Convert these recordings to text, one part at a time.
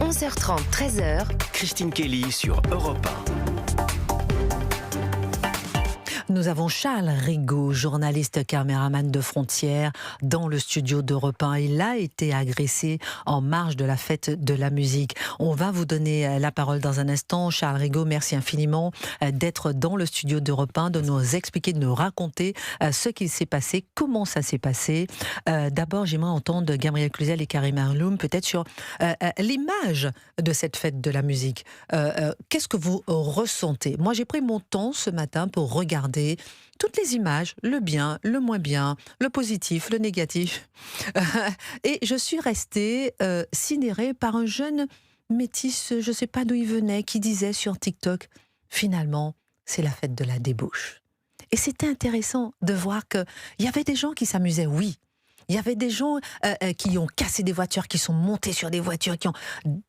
11h30, 13h. Christine Kelly sur Europe 1. Nous avons Charles Rigaud, journaliste caméraman de Frontières, dans le studio d'Europe 1. Il a été agressé en marge de la fête de la musique. On va vous donner la parole dans un instant. Charles Rigaud, merci infiniment d'être dans le studio d'Europe 1, de nous expliquer, de nous raconter ce qu'il s'est passé, comment ça s'est passé. D'abord, j'aimerais entendre Gabriel Cluzel et Karim Arloum, peut-être sur l'image de cette fête de la musique. Qu'est-ce que vous ressentez? Moi, j'ai pris mon temps ce matin pour regarder toutes les images, le bien, le moins bien, le positif, le négatif. Et je suis restée sidérée par un jeune métis, je ne sais pas d'où il venait, qui disait sur TikTok, finalement, c'est la fête de la débauche. Et c'était intéressant de voir qu'il y avait des gens qui s'amusaient, oui. Il y avait des gens qui ont cassé des voitures, qui sont montés sur des voitures, qui ont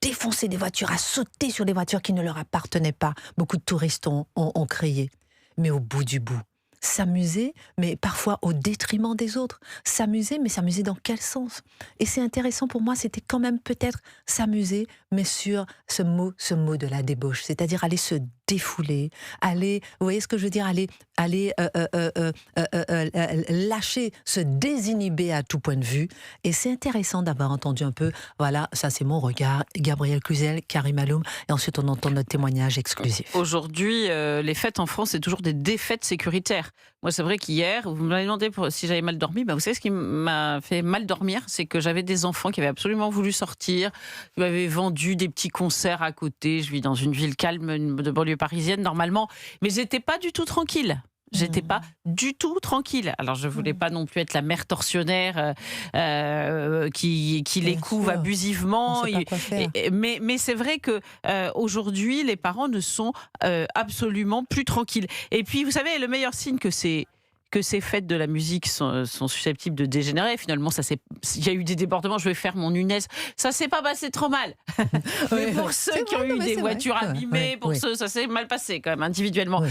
défoncé des voitures, à sauter sur des voitures qui ne leur appartenaient pas. Beaucoup de touristes ont crié. Mais au bout du bout, s'amuser, mais parfois au détriment des autres. S'amuser, mais s'amuser dans quel sens? Et c'est intéressant pour moi, c'était quand même peut-être s'amuser, mais sur ce mot de la débauche, c'est-à-dire aller se défouler, aller, vous voyez ce que je veux dire, aller lâcher, se désinhiber à tout point de vue. Et c'est intéressant d'avoir entendu un peu, voilà, ça c'est mon regard, Gabriel Cluzel, Karim Arloum, et ensuite on entend notre témoignage exclusif. Aujourd'hui, les fêtes en France, c'est toujours des défaites sécuritaires. Moi, c'est vrai qu'hier, vous m'avez demandé si j'avais mal dormi. Vous savez ce qui m'a fait mal dormir, c'est que j'avais des enfants qui avaient absolument voulu sortir, qui m'avaient vendu des petits concerts à côté. Je vis dans une ville calme de banlieue parisienne normalement, mais j'étais pas du tout tranquille. J'étais pas du tout tranquille. Alors je voulais pas non plus être la mère tortionnaire qui les couve abusivement. Mais c'est vrai que aujourd'hui les parents ne sont absolument plus tranquilles. Et puis vous savez, le meilleur signe que ces fêtes de la musique sont susceptibles de dégénérer. Finalement, il y a eu des débordements, je vais faire mon UNES. Ça s'est pas passé trop mal. Mais pour ceux qui ont eu des voitures abîmées, pour ceux, ça s'est mal passé quand même, individuellement.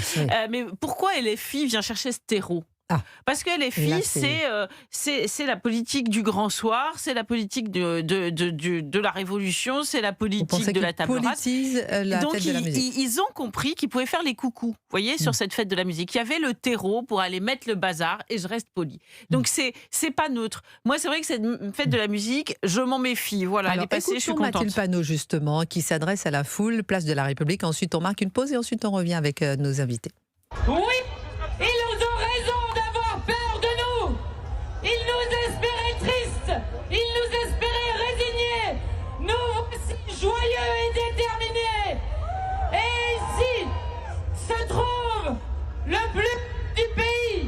Mais pourquoi LFI vient chercher ce terreau? Parce que les filles, c'est la politique du grand soir, c'est la politique de la révolution, c'est la politique de la table rase. Donc ils ont compris qu'ils pouvaient faire les coucous, vous voyez, sur cette fête de la musique. Il y avait le terreau pour aller mettre le bazar, et je reste poli. Donc c'est pas neutre. Moi, c'est vrai que cette fête de la musique, je m'en méfie. Voilà, elle est passée, je suis contente. Mathilde Panot, justement, qui s'adresse à la foule, place de la République. Ensuite, on marque une pause et ensuite on revient avec nos invités. Oui, ils ont raison d'avoir peur de nous. Ils nous espéraient tristes, ils nous espéraient résignés. Nous voici joyeux et déterminés. Et ici se trouve le plus du pays,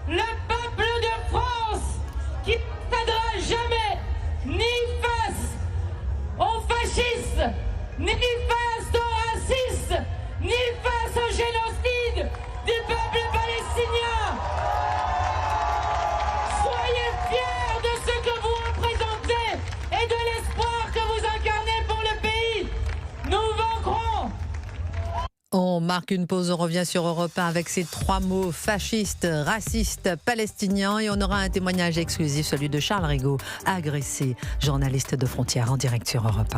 le peuple de France, qui ne cédera jamais ni face aux fascistes, ni face aux racistes, ni face au génocide du peuple palestinien. Soyez fiers de ce que vous représentez et de l'espoir que vous incarnez pour le pays. Nous vaincrons. On marque une pause, on revient sur Europe 1 avec ces trois mots: fascistes, racistes, palestiniens, et on aura un témoignage exclusif, celui de Charles Rigaud, agressé, journaliste de Frontières, en direct sur Europe 1.